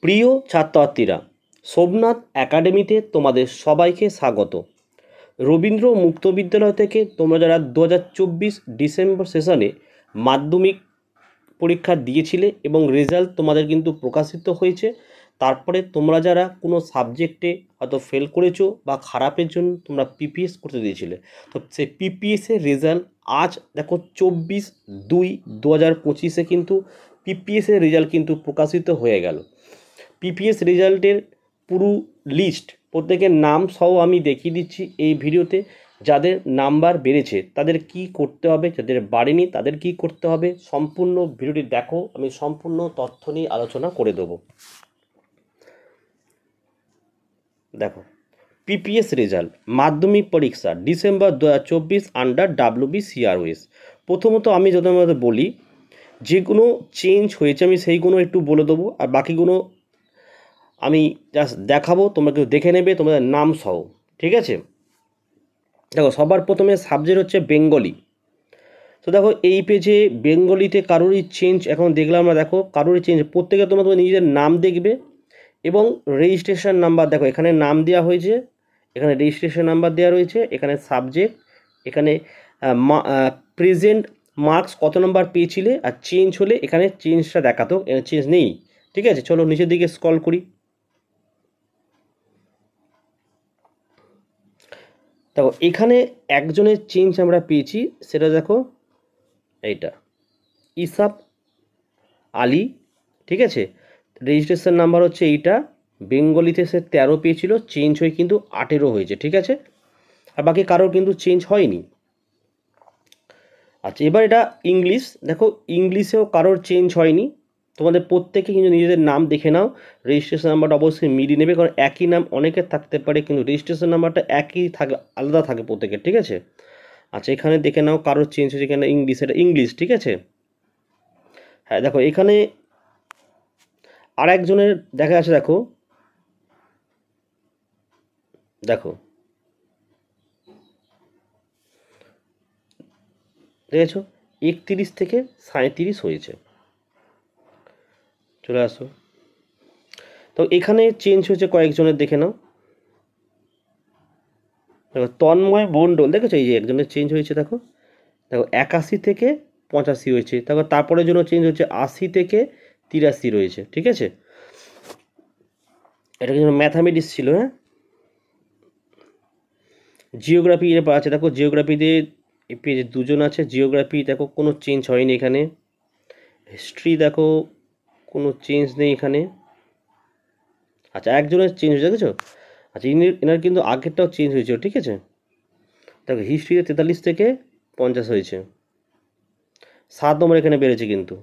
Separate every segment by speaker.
Speaker 1: প্রিয় ছাত্রছাত্রীরা, সোমনাথ একাডেমিতে তোমাদের সবাইকে স্বাগত। রবীন্দ্র মুক্ত বিদ্যালয় থেকে তোমরা যারা 2024 ডিসেম্বর সেশনে মাধ্যমিক পরীক্ষা দিয়েছিলে এবং রেজাল্ট তোমাদের কিন্তু প্রকাশিত হয়েছে। তারপরে তোমরা যারা কোনো সাবজেক্টে হয়তো ফেল করেছো বা খারাপের জন্য তোমরা পিপিএস করতে দিয়েছিলে, তো সেই পিপিএসের রেজাল্ট আজ দেখো 24/2/2025 কিন্তু পিপিএসের রেজাল্ট কিন্তু প্রকাশিত হয়ে গেল। পিপিএস রেজাল্টের পুরো লিস্ট প্রত্যেকের নাম সহ আমি দেখিয়ে দিচ্ছি এই ভিডিওতে। যাদের নাম্বার বেড়েছে তাদের কি করতে হবে, যাদের বাড়েনি তাদের কি করতে হবে, সম্পূর্ণ ভিডিওটি দেখো, আমি সম্পূর্ণ তথ্য নিয়ে আলোচনা করে দেবো। দেখো, পিপিএস রেজাল্ট মাধ্যমিক পরীক্ষা ডিসেম্বর 2024 আন্ডার WBCROS। প্রথমত আমি যদি বলি যেগুলো চেঞ্জ হয়েছে আমি সেইগুলো একটু বলে দেবো, আর বাকিগুলো আমি জাস্ট দেখাবো, তোমরা কেউ দেখে নেবে তোমাদের নাম সহ, ঠিক আছে? দেখো, সবার প্রথমে সাবজেক্ট হচ্ছে বেঙ্গলি। তো দেখো এই পেজে বেঙ্গলিতে কারোরই চেঞ্জ এখন দেখলাম আমরা, দেখো কারোরই চেঞ্জ, প্রত্যেকে তোমরা নিজেদের নাম দেখবে এবং রেজিস্ট্রেশন নাম্বার। দেখো এখানে নাম দেওয়া হয়েছে, এখানে রেজিস্ট্রেশন নাম্বার দেওয়া রয়েছে, এখানে সাবজেক্ট, এখানে প্রেজেন্ট মার্কস কত নম্বর পেয়েছিলে, আর চেঞ্জ হলে এখানে চেঞ্জটা দেখাতো, চেঞ্জ নেই, ঠিক আছে? চলো নিচের দিকে স্ক্রল করি। দেখো এখানে একজনের চেঞ্জ আমরা পেয়েছি, সেটা দেখো এইটা ইসাফ আলী, ঠিক আছে? রেজিস্ট্রেশন নাম্বার হচ্ছে এইটা, বেঙ্গলিতে সে 13 পেয়েছিল, চেঞ্জ হয়ে কিন্তু 18 হয়েছে, ঠিক আছে? আর বাকি কারোর কিন্তু চেঞ্জ হয়নি। আচ্ছা, এবার এটা ইংলিশ। দেখো ইংলিশেও কারোর চেঞ্জ হয়নি, তোমাদের প্রত্যেকে কিন্তু নিজেদের নাম দেখে নাও। রেজিস্ট্রেশন নাম্বারটা অবশ্যই মিলিয়ে নেবে, কারণ একই নাম অনেকের থাকতে পারে কিন্তু রেজিস্ট্রেশন নাম্বারটা একই থাকে, আলাদা থাকে প্রত্যেকের, ঠিক আছে? আচ্ছা, এখানে দেখে নাও কারোর চেঞ্জ হয়েছে এখানে ইংলিশ, এটা ইংলিশ, ঠিক আছে? হ্যাঁ দেখো এখানে আর একজনের দেখা আছে, দেখো দেখো দেখেছো 31 থেকে 37 হয়েছে। চলে আসো, তো এখানে চেঞ্জ হয়েছে কয়েকজনের, দেখে নাও। দেখো তন্ময় মণ্ডল, দেখেছো এই যে একজনের চেঞ্জ হয়েছে, দেখো দেখো 81 থেকে 85 হয়েছে। দেখো তারপরের জন্য চেঞ্জ হচ্ছে 80 থেকে 83 রয়েছে, ঠিক আছে? এটা কিন্তু ম্যাথামেটিক্স ছিল। হ্যাঁ, জিওগ্রাফি এর আছে, দেখো জিওগ্রাফিতে পেজে দুজন আছে, জিওগ্রাফি দেখো কোনো চেঞ্জ হয়নি এখানে। হিস্ট্রি দেখো কোনো চেঞ্জ নেই এখানে। আচ্ছা, একজনের চেঞ্জ হয়েছে, দেখেছো? আচ্ছা, এনার কিন্তু আগেরটাও চেঞ্জ হয়েছিল, ঠিক আছে? দেখো হিস্ট্রিতে 43 থেকে 50 হয়েছে, 7 নম্বর এখানে বেড়েছে কিন্তু।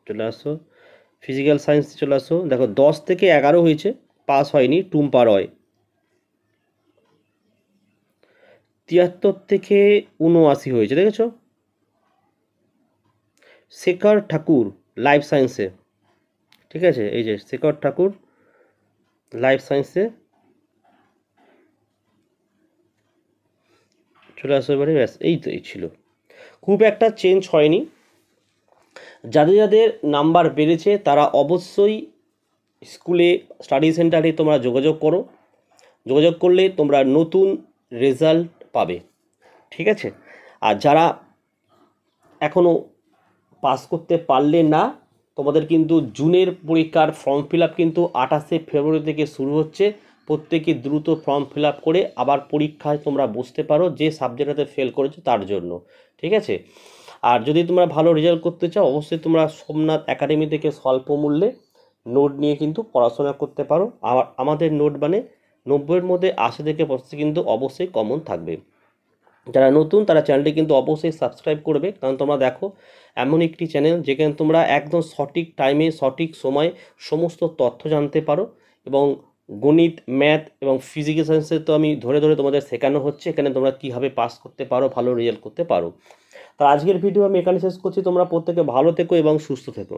Speaker 1: চলে আসো ফিজিক্যাল সায়েন্স, চলে আসো, দেখো 10 থেকে 11 হয়েছে, পাস হয়নি, টুম্পা রয়। 73 থেকে 79 হয়েছে, দেখেছো? শেখর ঠাকুর লাইফ সায়েন্সে, ঠিক আছে? এই যে শেখর ঠাকুর লাইফ সায়েন্সে। চলে আসো এবারে, ব্যাস এই তো এই ছিল, খুব একটা চেঞ্জ হয়নি। যাদের যাদের নাম্বার বেড়েছে তারা অবশ্যই স্কুলে স্টাডি সেন্টারে তোমরা যোগাযোগ করো, যোগাযোগ করলে তোমরা নতুন রেজাল্ট পাবে, ঠিক আছে? আর যারা এখনও পাস করতে পারলে না, তোমাদের কিন্তু জুনের পরীক্ষার ফর্ম ফিল আপ কিন্তু 28শে ফেব্রুয়ারি থেকে শুরু হচ্ছে। প্রত্যেকে দ্রুত ফর্ম ফিল আপ করে আবার পরীক্ষায় তোমরা বসতে পারো, যে সাবজেক্টটাতে ফেল করেছো তার জন্য, ঠিক আছে? আর যদি তোমরা ভালো রেজাল্ট করতে চাও অবশ্যই তোমরা সোমনাথ একাডেমি থেকে স্বল্প মূল্যে নোট নিয়ে কিন্তু পড়াশোনা করতে পারো। আর আমাদের নোট মানে 90-এর মধ্যে 80 থেকে 85 কিন্তু অবশ্যই কমন থাকবে। যারা নতুন তারা চ্যানেলটি কিন্তু অবশ্যই সাবস্ক্রাইব করবে, কারণ তোমরা দেখো এমন একটি চ্যানেল যেখানে তোমরা একদম সঠিক টাইমে সঠিক সময়ে সমস্ত তথ্য জানতে পারো। এবং গণিত, ম্যাথ এবং ফিজিক্যাল সায়েন্সে তো আমি ধরে ধরে তোমাদের শেখানো হচ্ছে, এখানে তোমরা কীভাবে পাস করতে পারো, ভালো রেজাল্ট করতে পারো। তো আজকের ভিডিও আমি এখানে শেষ করছি, তোমরা প্রত্যেকে ভালো থেকো এবং সুস্থ থেকো।